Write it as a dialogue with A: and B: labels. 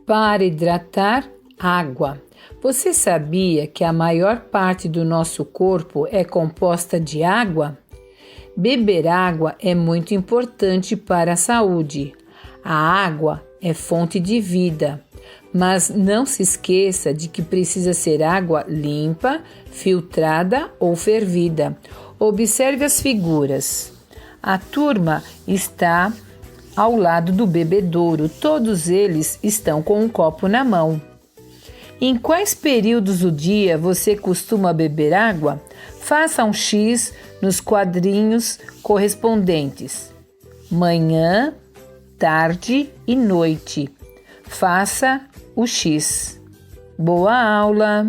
A: Para hidratar, água. Você sabia que a maior parte do nosso corpo é composta de água? Beber água é muito importante para a saúde. A água é fonte de vida, mas não se esqueça de que precisa ser água limpa, filtrada ou fervida. Observe as figuras. A turma está ao lado do bebedouro. Todos eles estão com um copo na mão. Em quais períodos do dia você costuma beber água? Faça um X nos quadrinhos correspondentes. Manhã, tarde e noite. Faça o X. Boa aula!